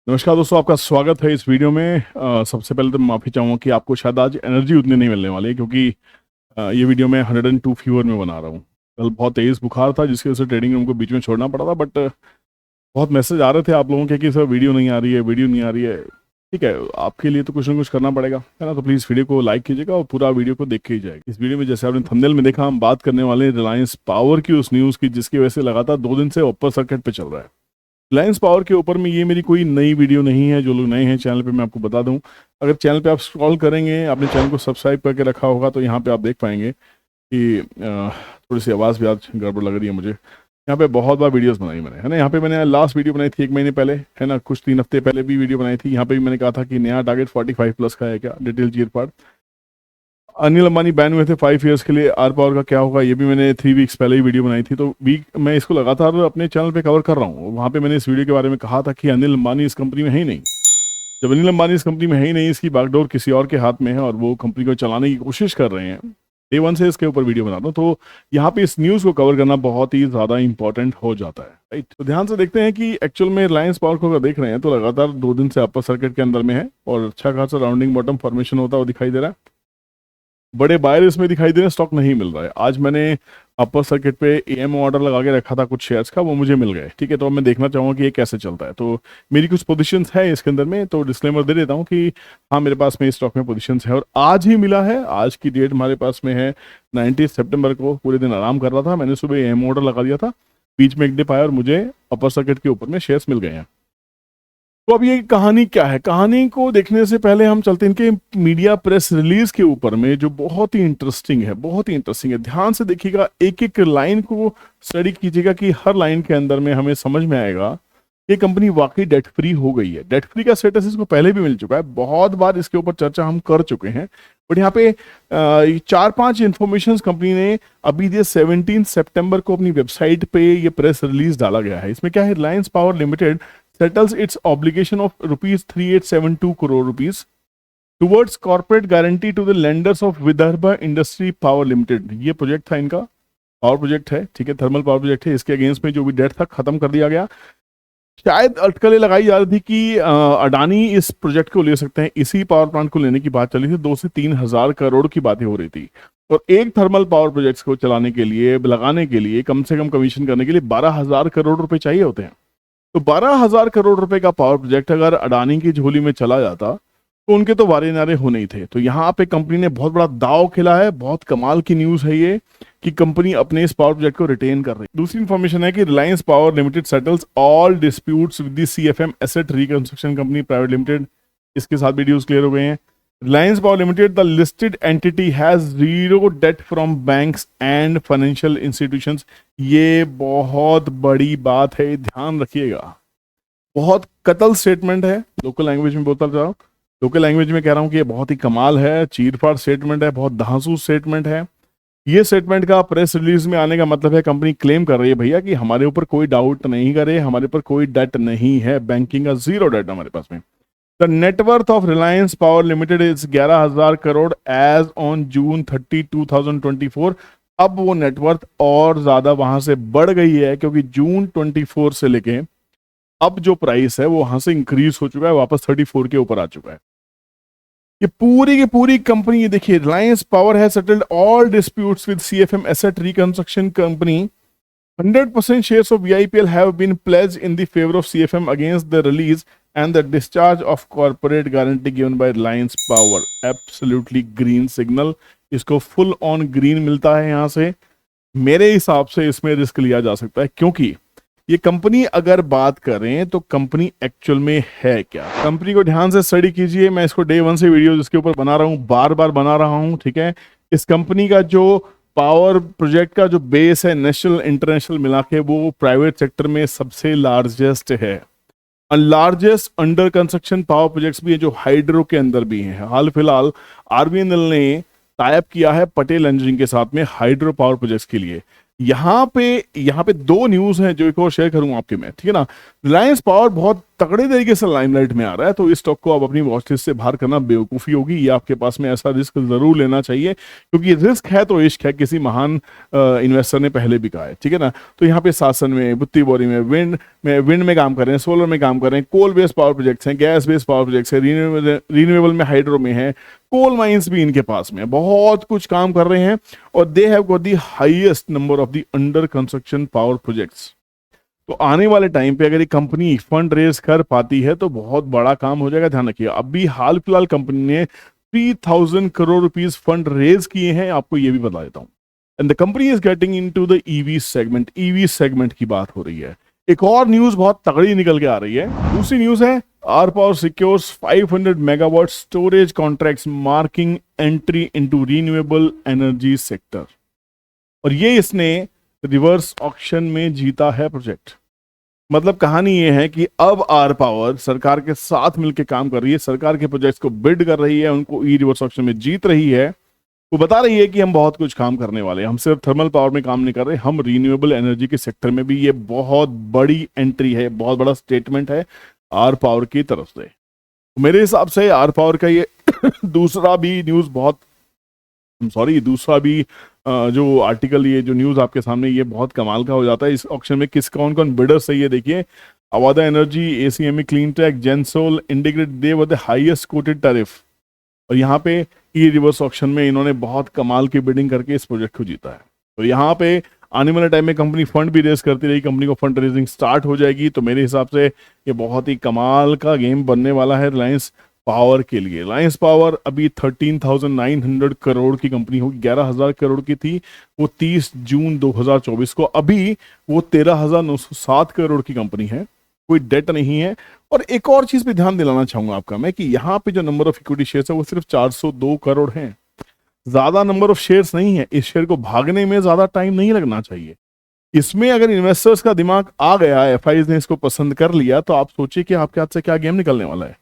नमस्कार दोस्तों, आपका स्वागत है इस वीडियो में। सबसे पहले तो माफ़ी चाहूँगा कि आपको शायद आज एनर्जी उतनी नहीं मिलने वाली है, क्योंकि ये वीडियो मैं 102 फीवर में बना रहा हूँ। कल बहुत तेज़ बुखार था, जिसकी वजह से ट्रेडिंग रूम को बीच में छोड़ना पड़ा था। बट बहुत मैसेज आ रहे थे आप लोगों के कि सर वीडियो नहीं आ रही है, वीडियो नहीं आ रही है। ठीक है, आपके लिए तो कुछ ना कुछ करना पड़ेगा, है ना। तो प्लीज़ वीडियो को लाइक कीजिएगा और पूरा वीडियो को देख के ही जाएगा। इस वीडियो में जैसे आपने थंबनेल में देखा, हम बात करने वाले हैं रिलायंस पावर की उस न्यूज़ की जिसकी वजह से लगातार 2 दिन से अपर सर्किट पे चल रहा है। रिलायंस पावर के ऊपर में ये मेरी कोई नई वीडियो नहीं है। जो लोग नए हैं चैनल पे, मैं आपको बता दूं, अगर चैनल पे आप स्क्रॉल करेंगे, आपने चैनल को सब्सक्राइब करके रखा होगा, तो यहाँ पे आप देख पाएंगे कि थोड़ी सी आवाज़ भी आज गड़बड़ लग रही है मुझे। यहाँ पे बहुत बार वीडियोस बनाई मैंने, है ना। यहाँ पे मैंने लास्ट वीडियो बनाई थी 1 महीने पहले, है ना। कुछ 3 हफ्ते पहले भी वीडियो बनाई थी। यहाँ पे भी मैंने कहा था कि नया टारगेट 45 प्लस का है क्या, डिटेल चीर फाड़। अनिल अंबानी बैन हुए थे 5 ईयर्स के लिए, आर पावर का क्या होगा, ये भी मैंने 3 वीक्स पहले ही वीडियो बनाई थी। तो मैं इसको लगातार अपने चैनल पे कवर कर रहा हूँ। वहाँ पे मैंने इस वीडियो के बारे में कहा था कि अनिल अंबानी इस कंपनी में है ही नहीं। जब अनिल अंबानी इस कंपनी में है ही नहीं, इसकी बागडोर किसी और के हाथ में है और वो कंपनी को चलाने की कोशिश कर रहे हैं, डे वन से इसके ऊपर वीडियो बना रहा हूँ। तो यहाँ पे इस न्यूज़ को कवर करना बहुत ही ज़्यादा इंपॉर्टेंट हो जाता है, राइट। तो ध्यान से देखते हैं कि एक्चुअल में रिलायंस पावर को अगर देख रहे हैं तो लगातार 2 दिन से अपर सर्किट के अंदर में है और अच्छा खासा राउंडिंग बॉटम फॉर्मेशन होता हुआ दिखाई दे रहा है। बड़े बायर इसमें दिखाई दे रहे हैं, स्टॉक नहीं मिल रहा है। आज मैंने अपर सर्किट पे एम ऑर्डर लगा के रखा था कुछ शेयर्स का, वो मुझे मिल गए। ठीक है, तो अब मैं देखना चाहूँगा कि ये कैसे चलता है। तो मेरी कुछ पोजीशंस है इसके अंदर में, तो डिस्क्लेमर दे देता हूँ कि हाँ, मेरे पास में इस स्टॉक में पोजीशंस है और आज ही मिला है। आज की डेट हमारे पास में है 19 सितंबर को। पूरे दिन आराम कर रहा था, मैंने सुबह एम ऑर्डर लगा दिया था, बीच में एक डिप आया और मुझे अपर सर्किट के ऊपर में शेयर्स मिल गए हैं। तो अब ये कहानी क्या है, कहानी को देखने से पहले हम चलते हैं इनके मीडिया प्रेस रिलीज के ऊपर में, जो बहुत ही इंटरेस्टिंग है, बहुत ही इंटरेस्टिंग है। ध्यान से देखिएगा, एक एक लाइन को स्टडी कीजिएगा कि हर लाइन के अंदर में हमें समझ में आएगा ये कंपनी वाकई डेट फ्री हो गई है। डेट फ्री का स्टेटस इसको पहले भी मिल चुका है, बहुत बार इसके ऊपर चर्चा हम कर चुके हैं। बट यहाँ पे 4-5 इंफॉर्मेशन कंपनी ने अभी ये 17 सितंबर को अपनी वेबसाइट पे ये प्रेस रिलीज डाला गया है। इसमें क्या है, Reliance power limited settles its obligation of rupees 3872 crore rupees towards corporate guarantee to the lenders of Vidarbha Industry Power Limited। ये प्रोजेक्ट था इनका, पावर प्रोजेक्ट है, ठीक है, थर्मल पावर प्रोजेक्ट है। इसके अगेंस्ट में जो भी डेट था खत्म कर दिया गया। शायद अटकलें लगाई जा रही थी कि अडानी इस प्रोजेक्ट को ले सकते हैं, इसी पावर प्लांट को लेने की बात चली थी। 2 से 3 हजार करोड़ की बातें हो रही थी और एक थर्मल पावर प्रोजेक्ट्स को चलाने के लिए, लगाने के लिए, कम से कम कमीशन करने के लिए 12,000 करोड़ रुपए चाहिए होते हैं। तो 12,000 करोड़ रुपए का पावर प्रोजेक्ट अगर अडानी की झोली में चला जाता तो उनके तो वारे नारे होने ही थे। तो यहाँ पे कंपनी ने बहुत बड़ा दाव खेला है। बहुत कमाल की न्यूज़ है ये कि कंपनी अपने इस पावर प्रोजेक्ट को रिटेन कर रही है। दूसरी इंफॉर्मेशन है कि Reliance power limited settles all disputes with the CFM asset reconstruction company private limited. इसके साथ भी ड्यूज क्लियर हो गए हैं। Reliance Power Limited, the listed entity, has zero debt from banks and financial institutions। ये बहुत बड़ी बात है, ध्यान रखिएगा। बहुत कतल स्टेटमेंट है, लोकल लैंग्वेज में बोलता जा रहा हूँ, लोकल लैंग्वेज में कह रहा हूँ कि ये बहुत ही कमाल है, चीरफाड़ स्टेटमेंट है, बहुत धांसू स्टेटमेंट है। ये स्टेटमेंट का प्रेस रिलीज में आने का मतलब है कंपनी क्लेम कर रही है भैया कि हमारे ऊपर कोई डाउट नहीं करे, हमारे ऊपर कोई डेट नहीं है, बैंकिंग का जीरो डेट हमारे पास में। The net worth of Reliance Power Limited is 11,000 crore as on June 30, 2024। अब वो नेटवर्थ और ज्यादा वहां से बढ़ गई है, क्योंकि जून 24 से लेके अब जो प्राइस है वो वहां से इंक्रीज हो चुका है, वापस 34 के ऊपर आ चुका है। ये पूरी की पूरी कंपनी, ये देखिए, रिलायंस पावर है settled all disputes with CFM asset reconstruction company. 100% shares of VIPL have been pledged in the favor of CFM against the release and the discharge of corporate guarantee given by Reliance Power। Absolutely green signal, इसको full on green मिलता है यहाँ से। मेरे हिसाब से इसमें risk लिया जा सकता है, क्योंकि ये कंपनी अगर बात करें तो कंपनी एक्चुअल में है क्या। कंपनी को ध्यान से स्टडी कीजिए। मैं इसको डे 1 से वीडियो जिसके ऊपर बना रहा हूँ, बार बार बना रहा हूँ, ठीक है। इस कंपनी का जो पावर प्रोजेक्ट का जो बेस है, नेशनल इंटरनेशनल मिला के, वो प्राइवेट सेक्टर में सबसे लार्जेस्ट है। Largest under construction power projects भी है जो हाइड्रो के अंदर भी हैं। हाल फिलहाल आरबीएनएल ने टाई अप किया है पटेल एनर्जी के साथ में हाइड्रो पावर प्रोजेक्ट्स के लिए। यहाँ पे 2 न्यूज हैं जो एक और शेयर करूंगा आपके में, ठीक है ना। रिलायंस पावर बहुत तगड़े तरीके से लाइमलाइट में आ रहा है, तो इस स्टॉक को आप अपनी वॉच लिस्ट से बाहर करना बेवकूफ़ी होगी। ये आपके पास में ऐसा रिस्क ज़रूर लेना चाहिए, क्योंकि रिस्क है तो इश्क है, किसी महान इन्वेस्टर ने पहले भी कहा है, ठीक है ना। तो यहाँ पे सासन में, बुत्ती बोरी में, विंड में काम कर रहे हैं, सोलर में काम कर रहे हैं, कोल बेस्ड पावर प्रोजेक्ट्स हैं, गैस बेस्ड पावर प्रोजेक्ट्स हैं, रीन्यूएबल में हाइड्रो में है, कोल माइंस भी इनके पास में, बहुत कुछ काम कर रहे हैं। और they have got the highest number of the under construction power projects. तो आने वाले टाइम पे अगर ये कंपनी फंड रेज कर पाती है तो बहुत बड़ा काम हो जाएगा, ध्यान रखिए। अभी हाल फिलहाल कंपनी ने 3000 करोड़ रुपीस फंड रेज किए हैं, आपको ये भी बता देता हूं। And the company is getting into the EV segment, EV segment की बात हो रही है। एक और न्यूज बहुत तगड़ी निकल के आ रही है, दूसरी न्यूज है R Power secures 500 megawatt storage contracts marking entry into renewable energy sector. और ये इसने रिवर्स ऑक्शन में जीता है प्रोजेक्ट। मतलब कहानी ये है कि अब आर पावर सरकार के साथ मिलकर काम कर रही है, सरकार के प्रोजेक्ट्स को बिड कर रही है, उनको ई रिवर्स ऑक्शन में जीत रही है। वो बता रही है कि हम बहुत कुछ काम करने वाले हैं, हम सिर्फ थर्मल पावर में काम नहीं कर रहे, हम रीन्यूएबल एनर्जी के सेक्टर में भी। ये बहुत बड़ी एंट्री है, बहुत बड़ा स्टेटमेंट है आर पावर की तरफ से। मेरे हिसाब से आर पावर का ये दूसरा भी न्यूज बहुत दूसरा भी जो आर्टिकल, ये जो न्यूज आपके सामने, ये बहुत कमाल का हो जाता है। इस ऑक्शन में किस कौन कौन बिडर्स है ये देखिए। Avaada energy, ACME clean tech, Gensol, integrate, they were the highest quoted tariff. और यहाँ पे ई रिवर्स ऑक्शन में इन्होंने बहुत कमाल की बिडिंग करके इस प्रोजेक्ट को जीता है। तो यहाँ पे आने वाले टाइम में कंपनी फंड भी रेज करती रही, कंपनी को फंड रेजिंग स्टार्ट हो जाएगी। तो मेरे हिसाब से ये बहुत ही कमाल का गेम बनने वाला है रिलायंस पावर के लिए। रिलायंस पावर अभी 13,900 करोड़ की कंपनी होगी, 11,000 करोड़ की थी वो 30 जून 2024 को, अभी वो 13,907 करोड़ की कंपनी है, कोई डेट नहीं है। और एक और चीज पे ध्यान दिलाना चाहूंगा आपका मैं, कि यहाँ पे जो नंबर ऑफ इक्विटी शेयर्स है वो सिर्फ 402 करोड़ हैं, ज्यादा नंबर ऑफ शेयर्स नहीं है। इस शेयर को भागने में ज्यादा टाइम नहीं लगना चाहिए। इसमें अगर इन्वेस्टर्स का दिमाग आ गया, एफआईज ने इसको पसंद कर लिया, तो आप सोचिए कि आपके हाथ से क्या गेम निकलने वाला है।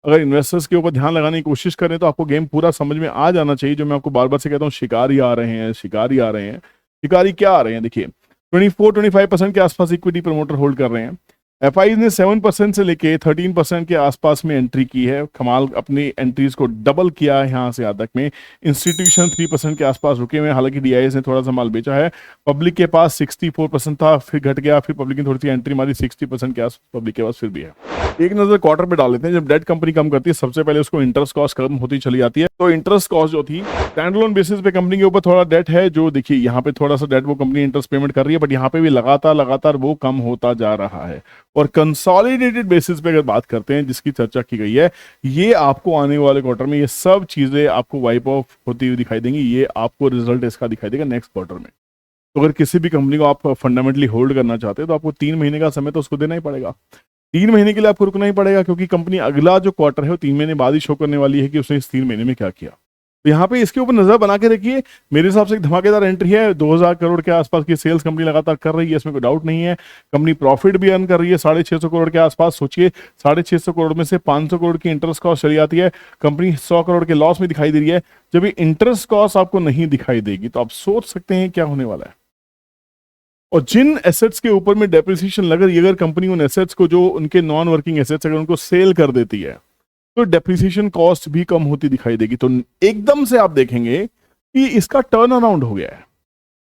अगर इन्वेस्टर्स के ऊपर ध्यान लगाने की कोशिश करें तो आपको गेम पूरा समझ में आ जाना चाहिए। जो मैं आपको बार बार से कहता हूँ, शिकारी आ रहे हैं, शिकारी आ रहे हैं। शिकारी क्या आ रहे हैं, देखिए 24-25% के आसपास इक्विटी प्रमोटर होल्ड कर रहे हैं। एफआईज ने 7% से लेके 13% के आसपास में एंट्री की है, कमाल, अपनी एंट्रीज को डबल किया है यहाँ से आज तक में। इंस्टीट्यूशन 3% के आसपास रुके हुए हैं, हालांकि डीआईएस ने थोड़ा सा माल बेचा है। पब्लिक के पास 64% था, फिर घट गया, फिर पब्लिक ने थोड़ी सी एंट्री मारी, 60% के आस पब्लिक के पास फिर भी है। एक नजर क्वार्टर पे डाल लेते हैं। जब डेट कंपनी कम करती है, सबसे पहले उसको इंटरेस्ट कॉस्ट कम होती चली जाती है। तो इंटरेस्ट कॉस्ट जो थी स्टैंडअलोन बेसिस पे कंपनी के ऊपर थोड़ा डेट है, जो देखिए यहाँ पे थोड़ा सा डेट वो कंपनी इंटरेस्ट पेमेंट कर रही है, बट यहाँ पे भी लगातार वो कम होता जा रहा है। और कंसोलिडेटेड बेसिस पे अगर बात करते हैं, जिसकी चर्चा की गई है, ये आपको आने वाले क्वार्टर में ये सब चीजें आपको वाइप ऑफ होती हुई दिखाई देंगी। ये आपको रिजल्ट इसका दिखाई देगा नेक्स्ट क्वार्टर में। तो अगर किसी भी कंपनी को आप फंडामेंटली होल्ड करना चाहते हैं तो आपको 3 महीने का समय तो उसको देना ही पड़ेगा। 3 महीने के लिए आपको रुकना ही पड़ेगा, क्योंकि कंपनी अगला जो क्वार्टर है वो 3 महीने बाद ही शो करने वाली है कि उसने इस 3 महीने में क्या किया। तो यहाँ पे इसके ऊपर नजर बना के रखिए। मेरे हिसाब से एक धमाकेदार एंट्री है। 2000 करोड़ के आसपास की सेल्स कंपनी लगातार कर रही है, इसमें कोई डाउट नहीं है। कंपनी प्रॉफिट भी अर्न कर रही है 650 करोड़ के आसपास। सोचिए 650 करोड़ में से 500 करोड़ की इंटरेस्ट कॉस्ट चली जाती है, कंपनी 100 करोड़ के लॉस में दिखाई दे रही है। जब ये इंटरेस्ट कॉस्ट आपको नहीं दिखाई देगी तो आप सोच सकते हैं क्या होने वाला है। और जिन एसेट्स के ऊपर में डेप्रिसिएशन लग रही है, अगर कंपनी उन एसेट्स को, जो उनके नॉन वर्किंग एसेट्स, अगर उनको सेल कर देती है तो डेप्रिसिएशन कॉस्ट भी कम होती दिखाई देगी। तो एकदम से आप देखेंगे कि इसका टर्न अराउंड हो गया है।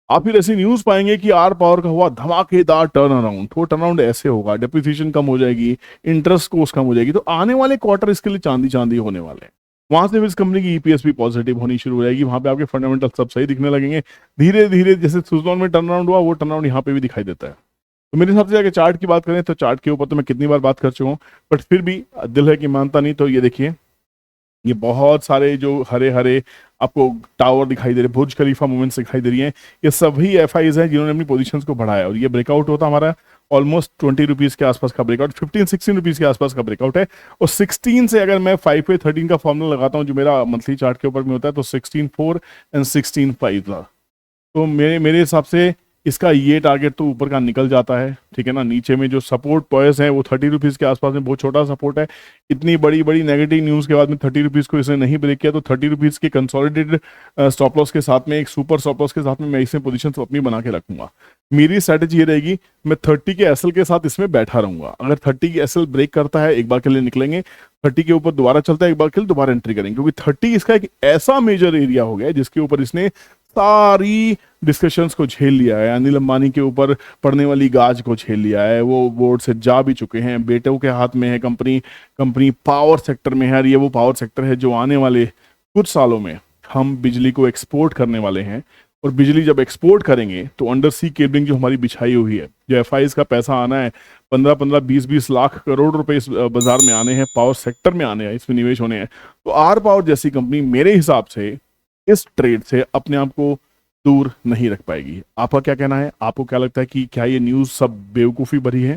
आप फिर ऐसी न्यूज पाएंगे कि आर पावर का हुआ धमाकेदार टर्न अराउंड। तो टर्न अराउंड ऐसे होगा, डेप्रिसिएशन कम हो जाएगी, इंटरेस्ट कॉस्ट कम हो जाएगी। तो आने वाले क्वार्टर इसके लिए चांदी होने वाले हैं। वहां से फिर इस कंपनी की ईपीएस भी पॉजिटिव होनी शुरू हो जाएगी। वहां पे आपके फंडामेंटल सब सही दिखने लगेंगे धीरे धीरे। जैसे सुजलॉन में टर्न अराउंड हुआ, वो टर्न अराउंड यहाँ पे भी दिखाई देता है। तो मेरे हिसाब से अगर चार्ट की बात करें तो चार्ट के ऊपर तो मैं कितनी बार बात कर चुका हूँ, बट फिर भी दिल है कि मानता नहीं। तो ये देखिए, ये बहुत सारे जो हरे हरे आपको टावर दिखाई दे रहे, बुर्ज खलीफा मूवमेंट्स दिखाई दे रही हैं, ये सभी एफआईज हैं जिन्होंने अपनी पोजीशंस को बढ़ाया। और ये ब्रेकआउट होता हमारा ऑलमोस्ट 20 रुपीज के आसपास का ब्रेकआउट, 15-16 रुपीज के आसपास का ब्रेकआउट है। और 16 से अगर मैं 5-13 का फॉर्मूला लगाता हूँ, जो मेरा मंथली चार्ट के ऊपर में होता है, तो 16-4 एंड 16-5 था। तो मेरे हिसाब से इसका ये टारगेट तो ऊपर का निकल जाता है, ठीक है ना। नीचे में जो सपोर्ट पॉइंट्स हैं वो 30 रुपीज़ के आसपास में, बहुत छोटा सपोर्ट है। इतनी बड़ी बड़ी नेगेटिव न्यूज़ के बाद में 30 रुपीज़ को इसने नहीं ब्रेक किया, तो 30 रुपीज़ के कंसोलिडेटेड स्टॉप लॉस के साथ में, एक सुपर स्टॉप लॉस के साथ में मैं इसमें पोजीशन अपनी बना के रखूंगा। मेरी स्ट्रैटेजी ये रहेगी, मैं 30 के एसएल के साथ इसमें बैठा रहूंगा। अगर 30 की एसएल ब्रेक करता है एक बार के लिए निकलेंगे, 30 के ऊपर दोबारा चलता है एक बार के लिए दोबारा एंट्री करेंगे, क्योंकि 30 इसका एक ऐसा मेजर एरिया हो गया है जिसके ऊपर इसने सारी डिस्कशंस को झेल लिया है। अनिल अंबानी के ऊपर पड़ने वाली गाज को झेल लिया है, वो बोर्ड से जा भी चुके हैं, बेटों के हाथ में है कंपनी, कंपनी पावर सेक्टर में है, और ये वो पावर सेक्टर है जो आने वाले कुछ सालों में हम बिजली को एक्सपोर्ट करने वाले हैं। और बिजली जब एक्सपोर्ट करेंगे तो अंडर सी केबलिंग जो हमारी बिछाई हुई है, जो एफआईज का पैसा आना है, 15-15, 20-20 लाख करोड़ रुपए इस बाजार में आने हैं, पावर सेक्टर में आने हैं, इसमें निवेश होने हैं। तो आर पावर जैसी कंपनी मेरे हिसाब से इस ट्रेड से अपने आप को दूर नहीं रख पाएगी। आपका क्या कहना है? आपको क्या लगता है कि क्या ये न्यूज़ सब बेवकूफ़ी भरी है?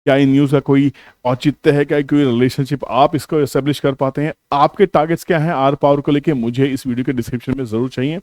क्या इन न्यूज़ का कोई औचित्य है? क्या कोई रिलेशनशिप आप इसको एस्टेब्लिश कर पाते हैं? आपके टारगेट्स क्या हैं आर पावर को लेके? मुझे इस वीडियो के डिस्क्रिप्शन में ज़रूर चाहिए।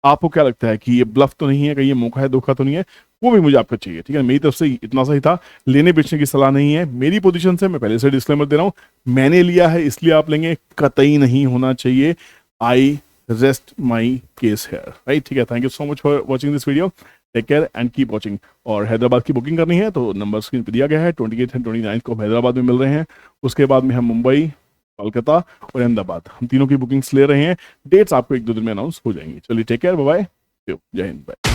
आपको क्या लगता है कि ये ब्लफ तो नहीं है, कहीं ये मौका है, धोखा तो नहीं है? वो भी मुझे आपका चाहिए, ठीक है। मेरी तरफ से इतना सा ही था, लेने बेचने की सलाह नहीं है। मेरी पोजीशन से मैं पहले से डिस्क्लेमर दे रहा हूँ, मैंने लिया है इसलिए आप लेंगे, कतई नहीं होना चाहिए। I rest my case here, right, ठीक है। Thank you so much for watching this video, take care and keep watching. और हैदराबाद की बुकिंग करनी है तो नंबर स्क्रीन पर दिया गया है। 28 एंड 29 को हम हैदराबाद में मिल रहे हैं, उसके बाद में हम मुंबई, कोलकाता और अहमदाबाद, हम तीनों की बुकिंग्स ले रहे हैं। डेट्स आपको 1-2 दिन में अनाउंस हो जाएंगी। चलिए टेक केयर, बाय बाय, जय हिंद, बाय।